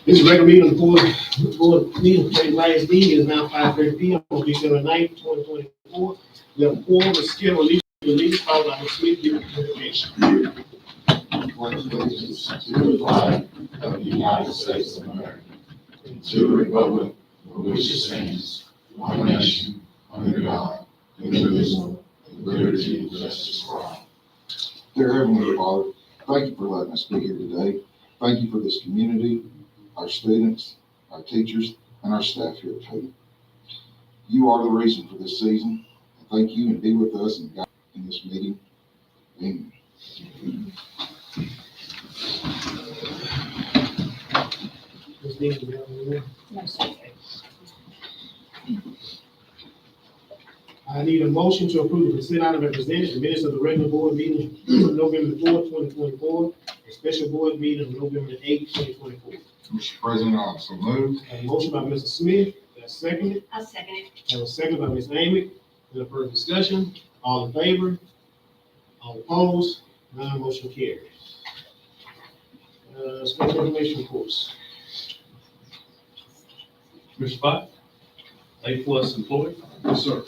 This regular meeting of the board meeting for Tatum ISD is now 5:30 p.m. on December 9th, 2024. We have a quorum of skill release followed by Ms. Smith giving the presentation. Pledge allegiance to the flag of the United States of America, and to the republic for which it stands, one nation, under God, indivisible, with liberty and justice for all. Dear Heavenly Father, thank you for letting us be here today. Thank you for this community, our students, our teachers, and our staff here at Tatum. You are the reason for this season. And thank you and be with us and guide in this meeting. Amen. Ms. Dean, do you have any more? No, sir. I need a motion to approve the consent item represented, the minutes of the regular board meeting of November 4th, 2024, a special board meeting of November 8th, 2024. Mr. President, I also move. I have a motion by Mr. Smith, that's seconded. I'll second it. I have a second by Ms. Amick. Any further discussion? All in favor? All opposed? None motion carries. Special information reports. Mr. Pike, A+ employee? Yes, sir.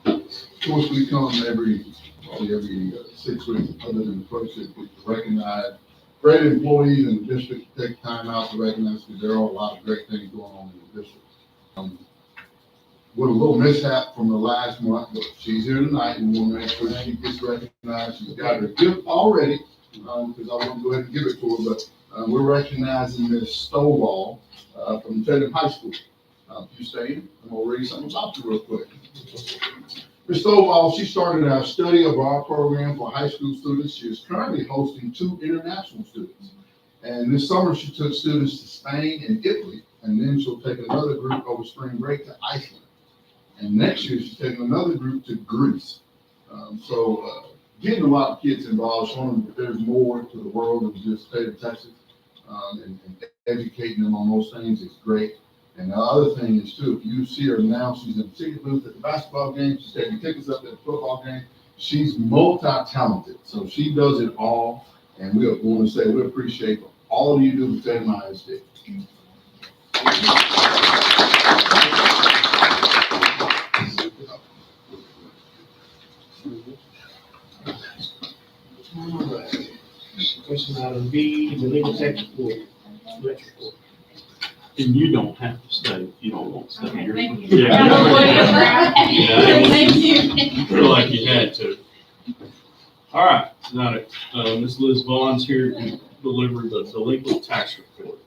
Of course, we come every 6 weeks, other than the first 6 weeks, to recognize great employees in the district, take time out to recognize, because there are a lot of great things going on in the district. With a little mishap from the last month, but she's here tonight, and we'll make sure she gets recognized. She's got her gift already, because I want to go ahead and give it to her, but we're recognizing Ms. Stovall from Tatum High School. If you stay, I'm going to read something about you real quick. Ms. Stovall, she started our study of our program for high school students. She is currently hosting 2 international students. And this summer, she took students to Spain and Italy, and then she'll take another group over spring break to Iceland. And next year, she's taking another group to Greece. Getting a lot of kids involved, showing them that there's more to the world than just state of Texas, and educating them on those things is great. And the other thing is too, if you see her now, she's in the ticket booth at the basketball game, she's taking tickets up at the football game. She's multi-talented, so she does it all. And we want to say we appreciate all you do with Tatum ISD. All right. Question item B, the legal tax report. And you don't have to stay if you don't want to stay. Okay, You're- thank you. Yeah. Thank you. Feel like you had to. All right, now, Ms. Liz Vaughn's here to deliver the delinquent tax report.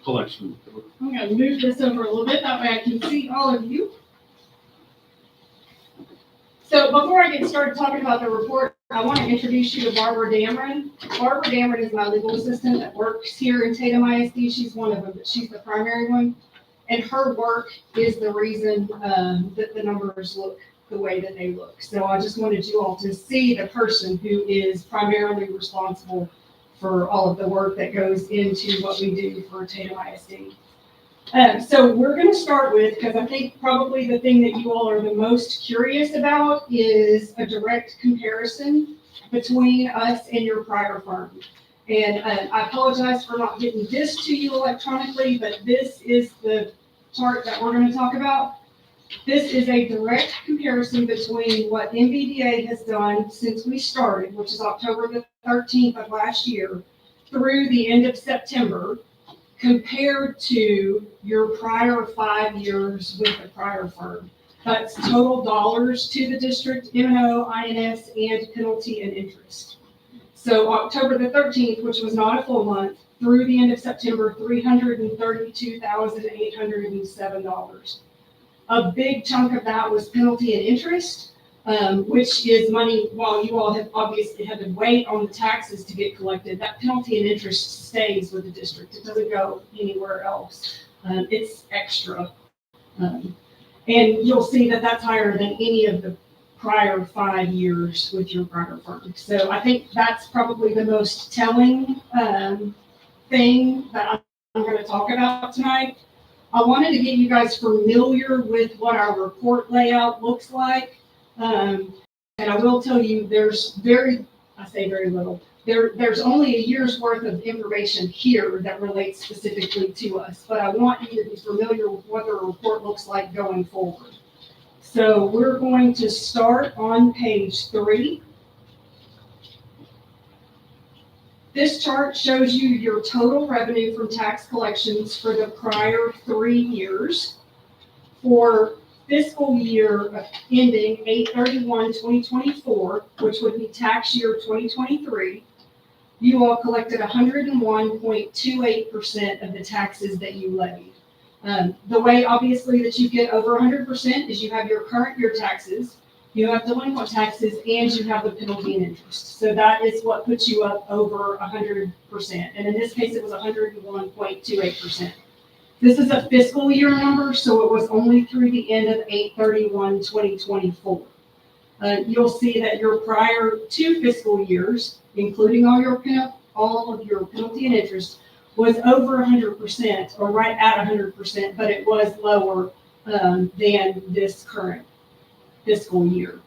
Collection report. I'm gonna move this over a little bit, that way I can see all of you. So before I get started talking about the report, I want to introduce you to Barbara Dameron. Barbara Dameron is my legal assistant that works here in Tatum ISD. She's one of them, but she's the primary one. And her work is the reason that the numbers look the way that they look. So I just wanted you all to see the person who is primarily responsible for all of the work that goes into what we do for Tatum ISD. So we're going to start with, because I think probably the thing that you all are the most curious about is a direct comparison between us and your prior firm. And I apologize for not getting this to you electronically, but this is the chart that we're going to talk about. This is a direct comparison between what NVDA has done since we started, which is October the 13th of last year, through the end of September, compared to your prior 5 years with the prior firm. That's total dollars to the district, M&O, INS, and penalty and interest. So October the 13th, which was not a full month, through the end of September, $332,807. A big chunk of that was penalty and interest, which is money, while you all have obviously had to wait on the taxes to get collected, that penalty and interest stays with the district. It doesn't go anywhere else. It's extra. And you'll see that that's higher than any of the prior 5 years with your prior firm. So I think that's probably the most telling thing that I'm going to talk about tonight. I wanted to get you guys familiar with what our report layout looks like. And I will tell you, I say very little. there's only a year's worth of information here that relates specifically to us, but I want you to be familiar with what the report looks like going forward. So we're going to start on page 3. This chart shows you your total revenue from tax collections for the prior 3 years. For fiscal year ending 8/31/2024, which would be tax year 2023, you all collected 101.28% of the taxes that you levied. The way obviously that you get over 100% is you have your current year taxes, you have delinquent taxes, and you have the penalty and interest. So that is what puts you up over 100%. And in this case, it was 101.28%. This is a fiscal year number, so it was only through the end of 8/31/2024. You'll see that your prior 2 fiscal years, including all of your penalty and interest, was over 100%, or right at 100%, but it was lower than this current fiscal year.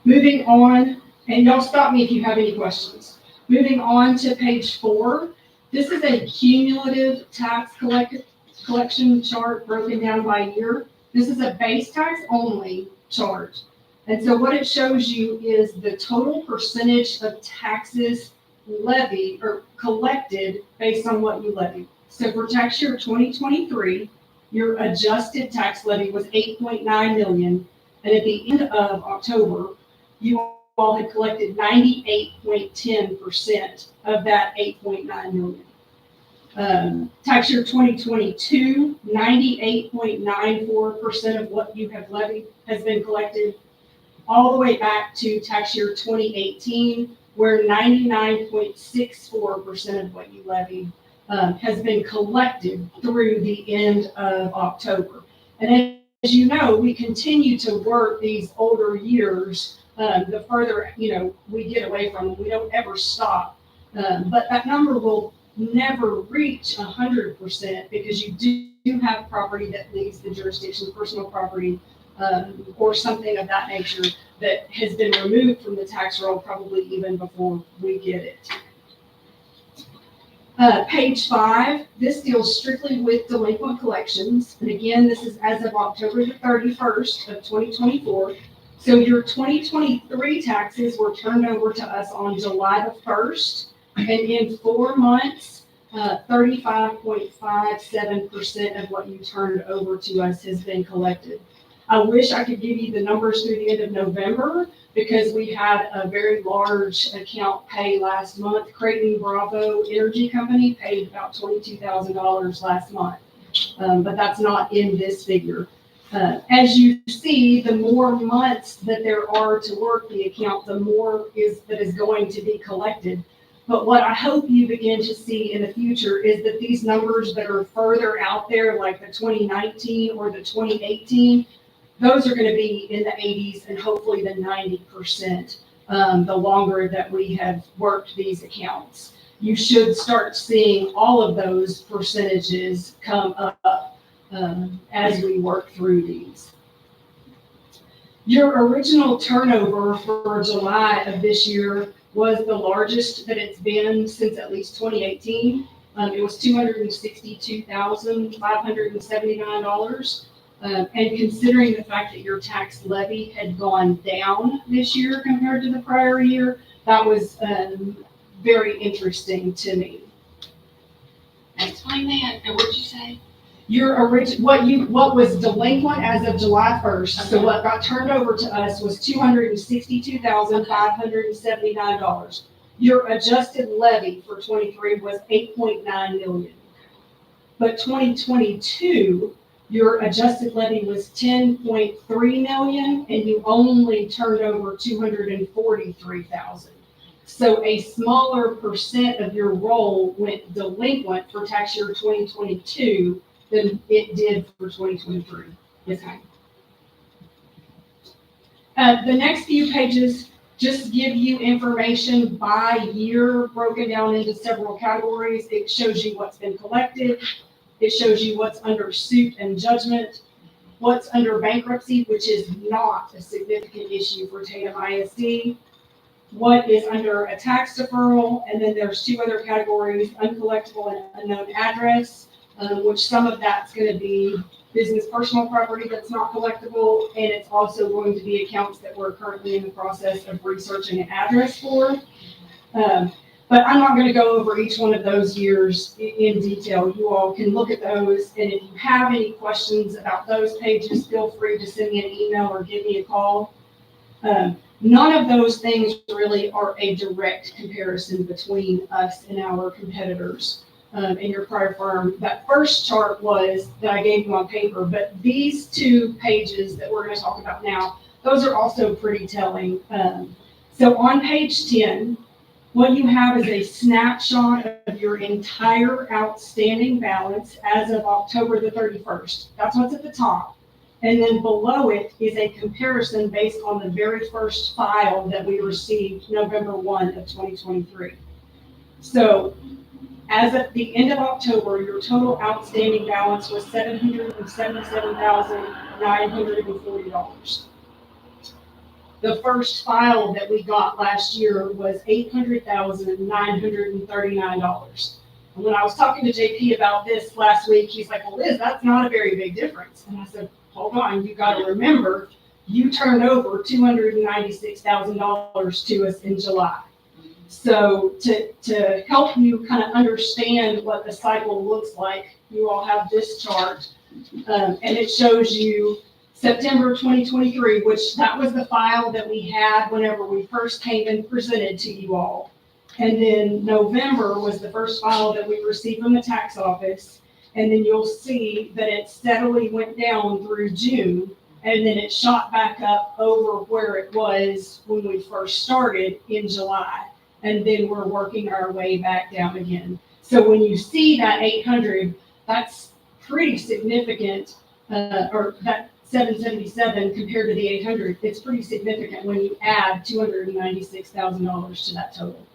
Moving on, and y'all stop me if you have any questions. Moving on to page 4, this is a cumulative tax collection chart broken down by year. This is a base tax only chart. And so what it shows you is the total percentage of taxes levied or collected based on what you levied. So for tax year 2023, your adjusted tax levy was $8.9 million. And at the end of October, you all had collected 98.10% of that $8.9 million. Tax year 2022, 98.94% of what you have levied has been collected, all the way back to tax year 2018, where 99.64% of what you levied has been collected through the end of October. And as you know, we continue to work these older years. The further, we get away from them, we don't ever stop. But that number will never reach 100% because you do have property that leaves the jurisdiction, personal property, or something of that nature that has been removed from the tax roll probably even before we get it. Page 5, this deals strictly with delinquent collections. And again, this is as of October the 31st of 2024. So your 2023 taxes were turned over to us on July the 1st. And in 4 months, 35.57% of what you turned over to us has been collected. I wish I could give you the numbers through the end of November because we had a very large account pay last month. Creighton Bravo Energy Company paid about $22,000 last month, but that's not in this figure. As you see, the more months that there are to work the account, the more that is going to be collected. But what I hope you begin to see in the future is that these numbers that are further out there, like the 2019 or the 2018, those are going to be in the 80s and hopefully the 90%, the longer that we have worked these accounts. You should start seeing all of those percentages come up as we work through these. Your original turnover for July of this year was the largest that it's been since at least 2018. It was $262,579. And considering the fact that your tax levy had gone down this year compared to the prior year, that was very interesting to me. Explain that. And what'd you say? Your what was delinquent as of July 1st, so what got turned over to us was $262,579. Your adjusted levy for 23 was $8.9 million. But 2022, your adjusted levy was $10.3 million, and you only turned over $243,000. So a smaller percent of your roll went delinquent for tax year 2022 than it did for 2023. Yes, ma'am. The next few pages just give you information by year broken down into several categories. It shows you what's been collected. It shows you what's under suit and judgment, what's under bankruptcy, which is not a significant issue for Tatum ISD. what is under a tax deferral, and then there's two other categories, uncollectible and unknown address, which some of that's gonna be business personal property that's not collectible, and it's also going to be accounts that we're currently in the process of researching an address for. But I'm not gonna go over each one of those years in detail. You all can look at those, and if you have any questions about those pages, feel free to send me an email or give me a call. None of those things really are a direct comparison between us and our competitors in your prior firm. That first chart was that I gave you on paper, but these two pages that we're gonna talk about now, those are also pretty telling. So on page 10, what you have is a snapshot of your entire outstanding balance as of October the 31st. That's what's at the top. And then below it is a comparison based on the very first file that we received November 1 of 2023. So as of the end of October, your total outstanding balance was $777,940. The first file that we got last year was $800,939. And when I was talking to JP about this last week, he's like, well, Liz, that's not a very big difference. And I said, hold on, you got to remember, you turned over $296,000 to us in July. So to help you kind of understand what the cycle looks like, you all have this chart, and it shows you September 2023, which that was the file that we had whenever we first came and presented to you all. And then November was the first file that we received from the tax office. And then you'll see that it steadily went down through June, and then it shot back up over where it was when we first started in July. And then we're working our way back down again. So when you see that 800, that's pretty significant, or that 777 compared to the 800, it's pretty significant when you add $296,000 to that total.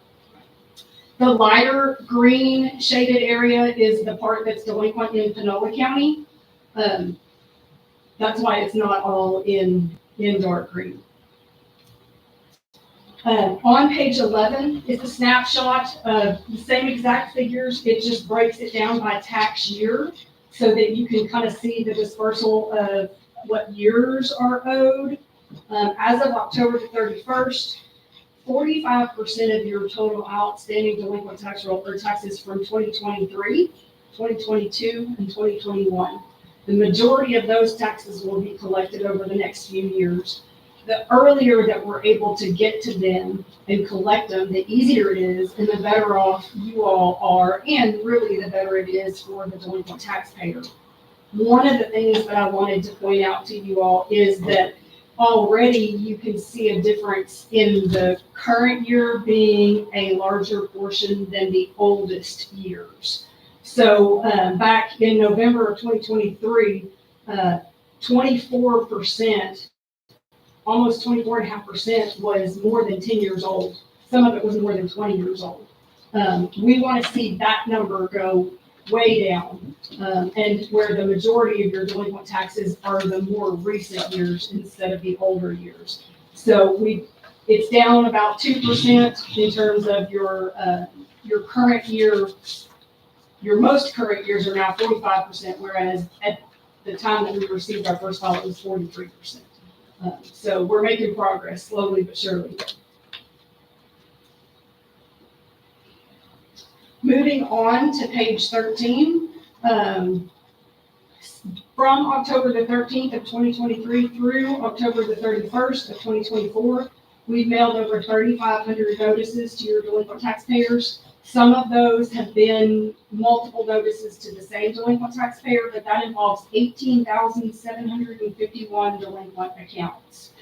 The lighter green shaded area is the part that's delinquent in Panola County. That's why it's not all in dark green. On page 11 is a snapshot of the same exact figures. It just breaks it down by tax year so that you can kind of see the dispersal of what years are owed. As of October the 31st, 45% of your total outstanding delinquent tax roll or taxes from 2023, 2022, and 2021. The majority of those taxes will be collected over the next few years. The earlier that we're able to get to them and collect them, the easier it is and the better off you all are, and really the better it is for the delinquent taxpayer. One of the things that I wanted to point out to you all is that already you can see a difference in the current year being a larger portion than the oldest years. So back in November of 2023, 24%, almost 24.5% was more than 10 years old. Some of it was more than 20 years old. We want to see that number go way down, and where the majority of your delinquent taxes are the more recent years instead of the older years. So it's down about 2% in terms of your current year. Your most current years are now 45%, whereas at the time that we received our first file, it was 43%. So we're making progress slowly but surely. Moving on to page 13, from October the 13th of 2023 through October the 31st of 2024, we've mailed over 3,500 notices to your delinquent taxpayers. Some of those have been multiple notices to the same delinquent taxpayer, but that involves 18,751 delinquent accounts.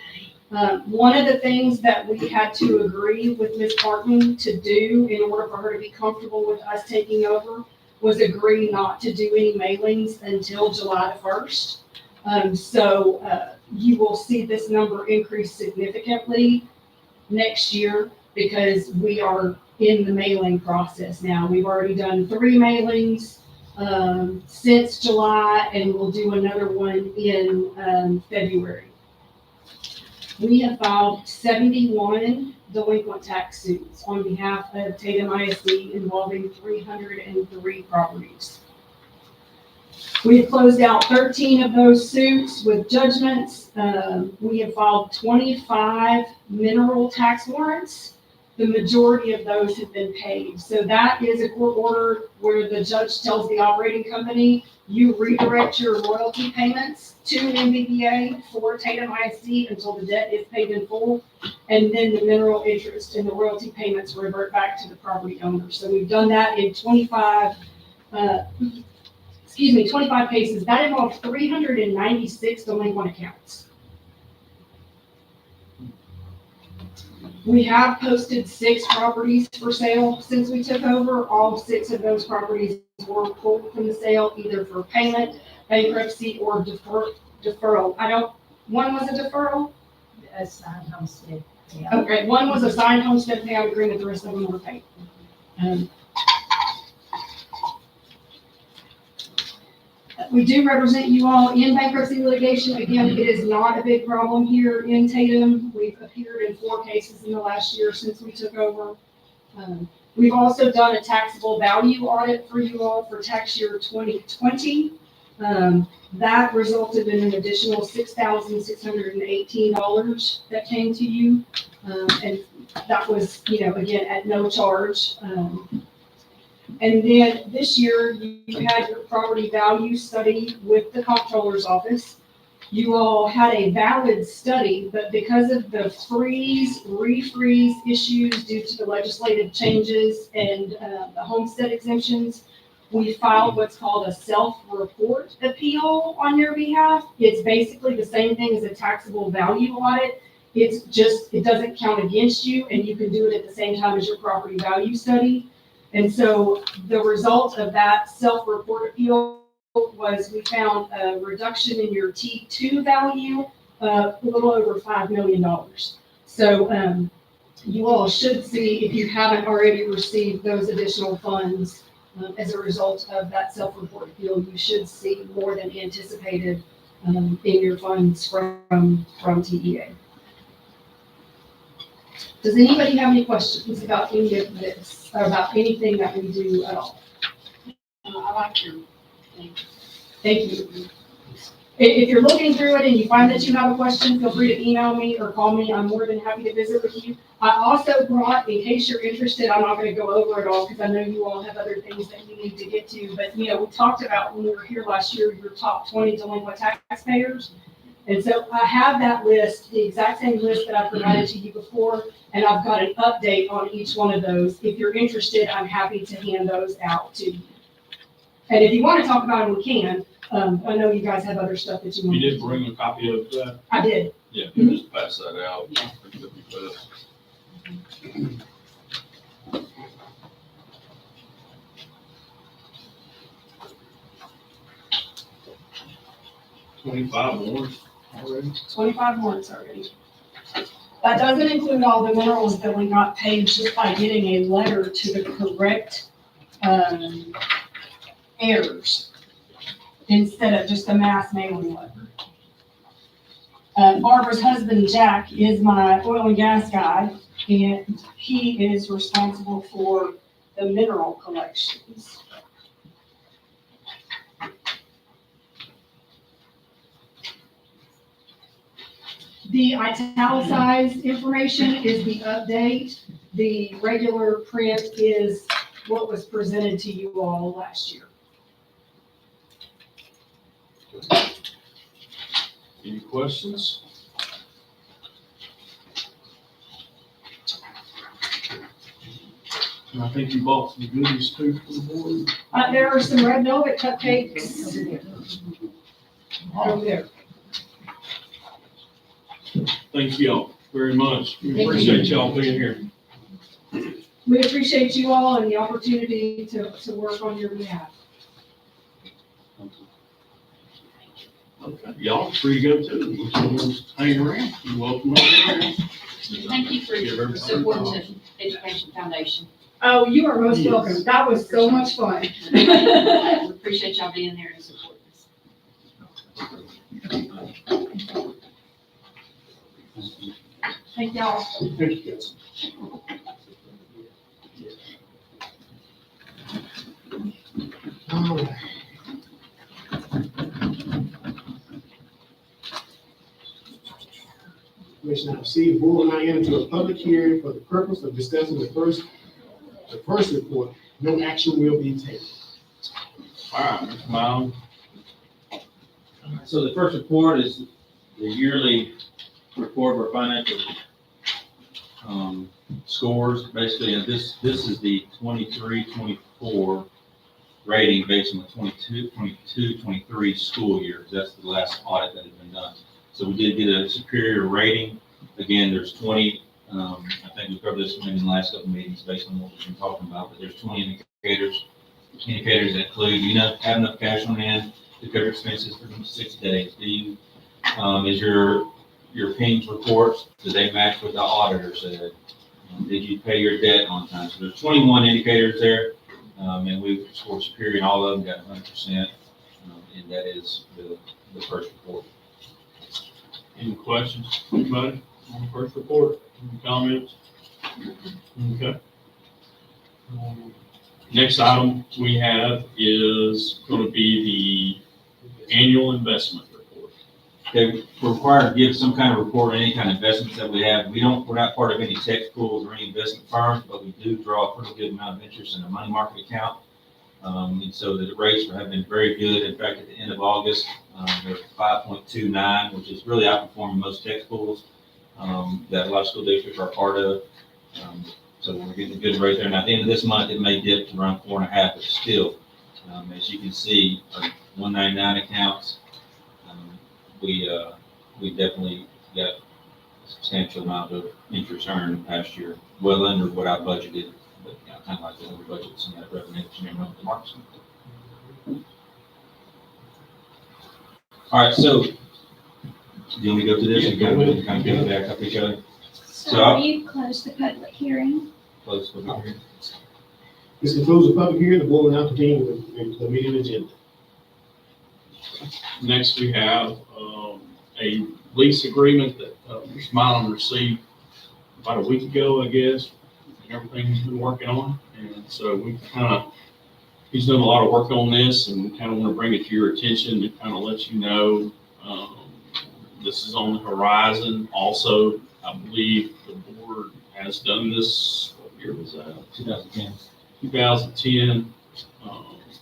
One of the things that we had to agree with Ms. Barton to do in order for her to be comfortable with us taking over was agree not to do any mailings until July the 1st. So you will see this number increase significantly next year because we are in the mailing process now. We've already done 3 mailings since July, and we'll do another one in February. We have filed 71 delinquent tax suits on behalf of Tatum ISD involving 303 properties. We have closed out 13 of those suits with judgments. We have filed 25 mineral tax warrants. The majority of those have been paid. So that is a court order where the judge tells the operating company, you redirect your royalty payments to MBBA for Tatum ISD until the debt is paid in full. And then the mineral interest and the royalty payments revert back to the property owner. So we've done that in 25 cases. That involved 396 delinquent accounts. We have posted 6 properties for sale since we took over. All 6 of those properties were pulled from the sale, either for payment, bankruptcy, or deferral. One was a deferral? A signed homestead. Okay, one was a signed homestead payout agreement, the rest of them were paid. We do represent you all in bankruptcy litigation. Again, it is not a big problem here in Tatum. We've appeared in 4 cases in the last year since we took over. We've also done a taxable value audit for you all for tax year 2020. That resulted in an additional $6,618 that came to you. And that was, again, at no charge. And then this year, you had your property value study with the comptroller's office. You all had a valid study, but because of the refreeze issues due to the legislative changes and the homestead exemptions, we filed what's called a self-report appeal on your behalf. It's basically the same thing as a taxable value audit. It's just, it doesn't count against you, and you can do it at the same time as your property value study. And so the result of that self-report appeal was we found a reduction in your T2 value, a little over $5 million. So you all should see, if you haven't already received those additional funds as a result of that self-report appeal, you should see more than anticipated in your funds from TEA. Does anybody have any questions about any of this, or about anything that we do at all? I like your thing. Thank you. If you're looking through it and you find that you have a question, feel free to email me or call me. I'm more than happy to visit with you. I also brought, in case you're interested, I'm not going to go over it all because I know you all have other things that you need to get to. But, we talked about when we were here last year, your top 20 delinquent taxpayers. And so I have that list, the exact same list that I provided to you before, and I've got an update on each one of those. If you're interested, I'm happy to hand those out to you. And if you want to talk about them, we can. I know you guys have other stuff that you want. You did bring a copy of that? I did. Yeah, you just pass that out. I think that'd be best. 25 more already? 25 warrants already. That doesn't include all the minerals that we got paid just by getting a letter to the correct heirs instead of just a mass mailing letter. Barbara's husband, Jack, is my oil and gas guy, and he is responsible for the mineral collections. The italicized information is the update. The regular print is what was presented to you all last year. Any questions? And I think you bought some goodies too for the board. There are some red velvet cupcakes over there. Thank y'all very much. We Thank you. appreciate y'all being here. We appreciate you all and the opportunity to work on your behalf. Okay, y'all free to go too. If you want to hang around, you're welcome. Thank you for your support to Education Foundation. Oh, you are most welcome. That was so much fun. We appreciate y'all being there and supporting us. Thank y'all. Thank you, guys. All right. Commissioner, I see the board will now enter into a public hearing for the purpose of discussing the first report. No action will be taken. All right, Mr. Miles. So the first report is the yearly report of our financial scores, basically, and this is the 23-24 rating based on the 22-23 school year. That's the last audit that has been done. So we did get a superior rating. Again, there's 20, I think we covered this maybe in the last couple of meetings based on what we've been talking about, but there's 20 indicators that include, have enough cash on hand to cover expenses for 60 days. Do you, is your PINGS reports, do they match what the auditor said? Did you pay your debt on time? So there's 21 indicators there, and we've scored superior in all of them, got 100%, and that is the first report. Any questions, anybody on the first report? Any comments? Okay. Next item we have is going to be the annual investment report. Okay, we're required to give some kind of report on any kind of investments that we have. We're not part of any tech pools or any investment firms, but we do draw a pretty good amount of interest in a money market account. And so the rates have been very good. In fact, at the end of August, they're 5.29, which is really outperforming most tech pools that a lot of school districts are part of. So we're getting a good rate there. Now, at the end of this month, it may dip to around 4.5, but still, as you can see, our 199 accounts, we definitely got a substantial amount of interest earned past year, well under what I budgeted, but kind of like the over budget, some of that revenue, the markets. All right, so do you want me to go through this and kind of give it back up each other? So you close the public hearing. Close the public hearing. This concludes the public hearing. The board will now convene with the meeting agenda. Next, we have a lease agreement that Mr. Milam received about a week ago, I guess, and everything he's been working on. And so he's done a lot of work on this, and we kind of want to bring it to your attention to kind of let you know this is on the horizon. Also, I believe the board has done this, what year was that? 2010. 2010.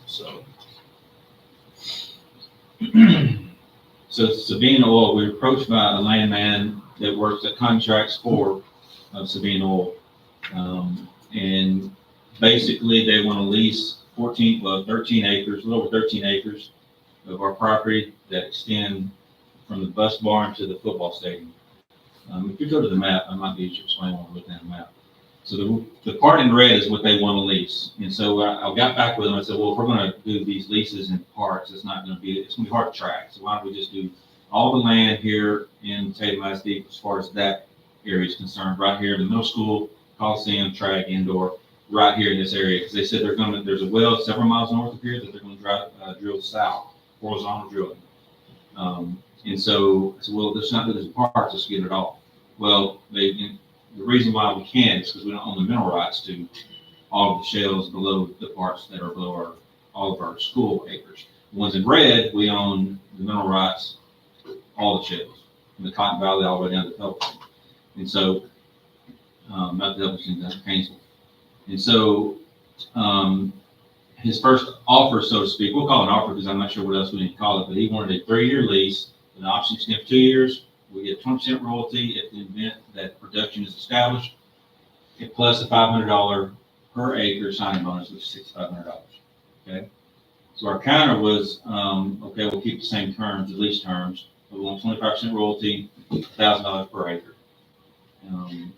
So. So Sabine Oil, we were approached by a landman that works at contracts for Sabine Oil. And basically they want to lease 13 acres, a little over 13 acres of our property that extend from the bus barn to the football stadium. If you go to the map, I might be easier to explain when we're looking at the map. So the part in red is what they want to lease. And so I got back with them. I said, well, if we're going to do these leases in parts, it's going to be hard to track. So why don't we just do all the land here in Tatum ISD as far as that area is concerned, right here, the middle school, Coliseum, track, indoor, right here in this area. Because they said there's a well several miles north of here that they're going to drill south, horizontal drilling. And so I said, well, let's not do this in parts, let's get it all. Well, the reason why we can is because we don't own the mineral rights to all of the shales below the parts that are below all of our school acres. The ones in red, we own the mineral rights, all the shales, from the Cotton Valley all the way down to Pelican. And so, not the Pelican, that's Painesville. And so, his first offer, so to speak, we'll call it an offer because I'm not sure what else we need to call it, but he wanted a 3-year lease, an option extend for 2 years. We get 20% royalty if the event that production is established, plus a $500 per acre signing bonus, which is $6,500. Okay. So our counter was, okay, we'll keep the same terms, the lease terms. We want 25% royalty, $1,000 per acre.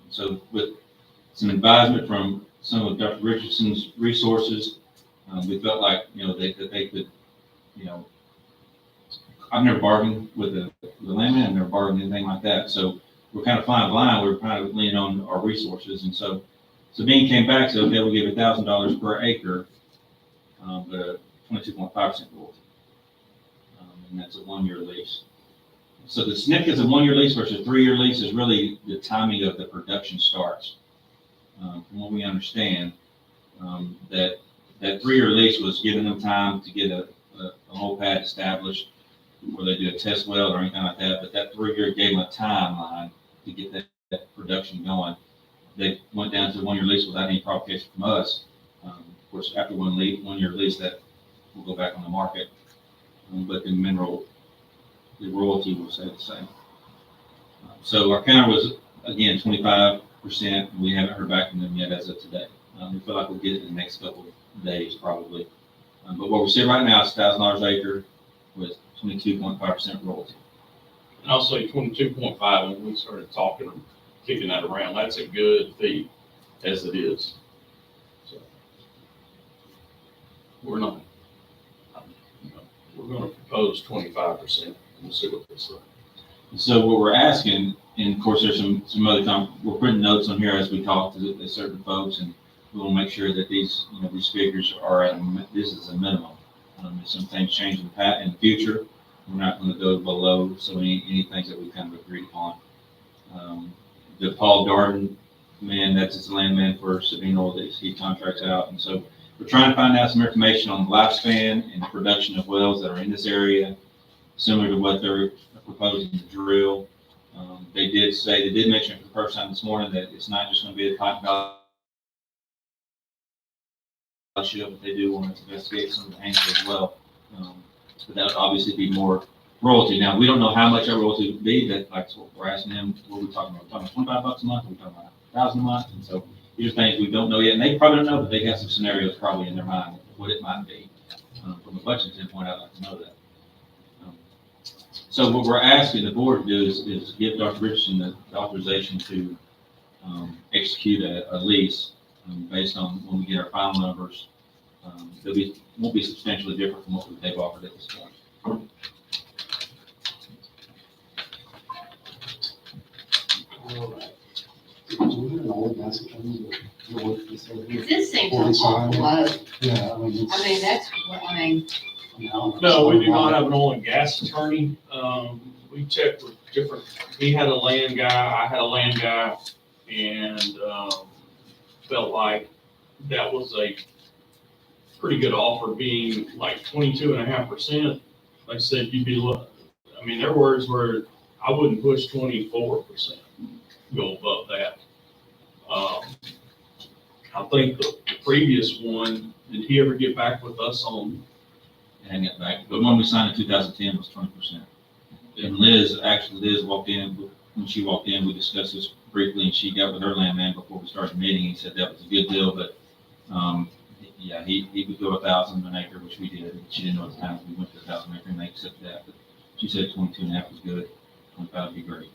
So with some advisement from some of Dr. Richardson's resources, we felt like, that they could, I've never bargained with the landman, I've never bargained anything like that. So we're kind of flying blind. We're kind of leaning on our resources. And so Sabine came back and said, okay, we'll give $1,000 per acre, but 22.5% royalty. And that's a 1-year lease. So the significance of 1-year lease versus 3-year lease is really the timing of the production starts. From what we understand, that 3-year lease was giving them time to get a whole pad established before they do a test well or anything like that, but that 3-year gave them a timeline to get that production going. They went down to a 1-year lease without any provocation from us. Of course, after 1-year lease, that will go back on the market. But the royalty will stay the same. So our counter was, again, 25%. We haven't heard back from them yet as of today. We feel like we'll get it in the next couple of days, probably. But what we're seeing right now is $1,000 an acre with 22.5% royalty. And I'll say 22.5 when we started talking, kicking that around. That's a good fee as it is. So we're not, we're going to propose 25%. We'll see what they say. So what we're asking, and of course, there's some other we're putting notes on here as we talk to certain folks, and we'll make sure that these figures are this is a minimum. If some things change in the future, we're not going to go below any things that we kind of agreed upon. The Paul Darden man, that's his landman for Sabine Oil that he contracts out, and so we're trying to find out some information on the lifespan and the production of wells that are in this area, similar to what they're proposing to drill. They did mention for the first time this morning that it's not just going to be a Cotton Valley shale, but they do want to investigate some of the Haynesville as well. But that would obviously be more royalty. Now, we don't know how much our royalty would be. That, like, so we're asking them, what are we talking about? We're talking about $25 a month, or we're talking about $1,000 a month. And so these are things we don't know yet. And they probably don't know, but they got some scenarios probably in their mind of what it might be. From a budget standpoint, I'd like to know that. So what we're asking the board to do is give Dr. Richardson the authorization to execute a lease based on when we get our final numbers. That won't be substantially different from what they've offered at this point. It does seem awful low. Yeah, I mean, that's what, No, we do not have an oil and gas attorney. We checked with he had a land guy, I had a land guy, and felt like that was a pretty good offer, being like 22.5%. Like I said, their words were, I wouldn't push 24%, go above that. I think the previous one, did he ever get back with us on? And get back. But when we signed in 2010 was 20%. And Liz walked in, when she walked in, we discussed this briefly, and she got with her landman before we started the meeting. He said that was a good deal, but yeah, he would go 1,000 an acre, which we did. She didn't know at the time we went to 1,000 acre, and they accepted that. But she said 22.5 was good, 25 would be great.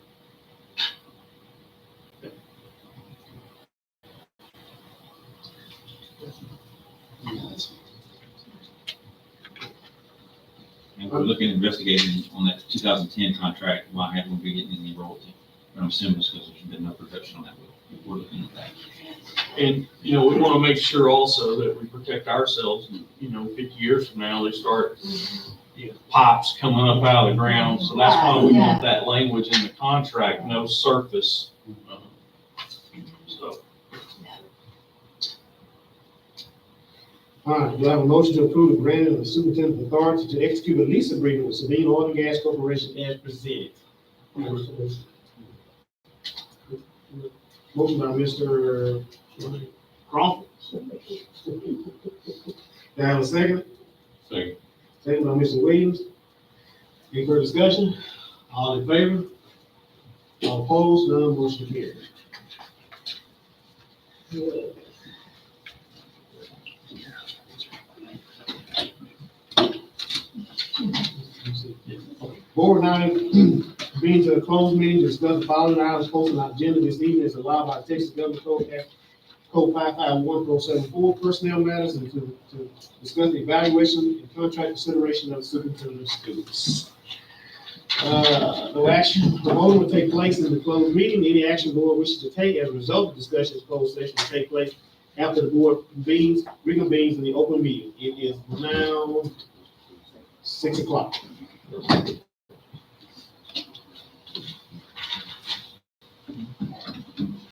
And we're looking at investigating on that 2010 contract, why haven't we been getting any royalty? But I'm assuming it's because there's been no production on that. We're looking at that. And, we want to make sure also that we protect ourselves. 50 years from now, they start pipes coming up out of the ground. So that's why we want that language in the contract, no surface. All right, do I have a motion to approve the grant of the superintendent's authority to execute a lease agreement with Sabine Oil and Gas Corporation as presented? Motion by Mr. Crawford. Do I have a second? Second. Second by Mr. Williams. Any further discussion? All in favor? All opposed? None motion carried. Board now convenes to a closed meeting to discuss the following items posted on the agenda this evening as allowed by Texas Government Code Code 551.74 personnel matters, and to discuss the evaluation and contract consideration of the superintendent of schools. No action, the vote will take place in the closed meeting. Any action the board wishes to take as a result of discussions closed session will take place after the board reconvenes in the open meeting. It is now 6 o'clock.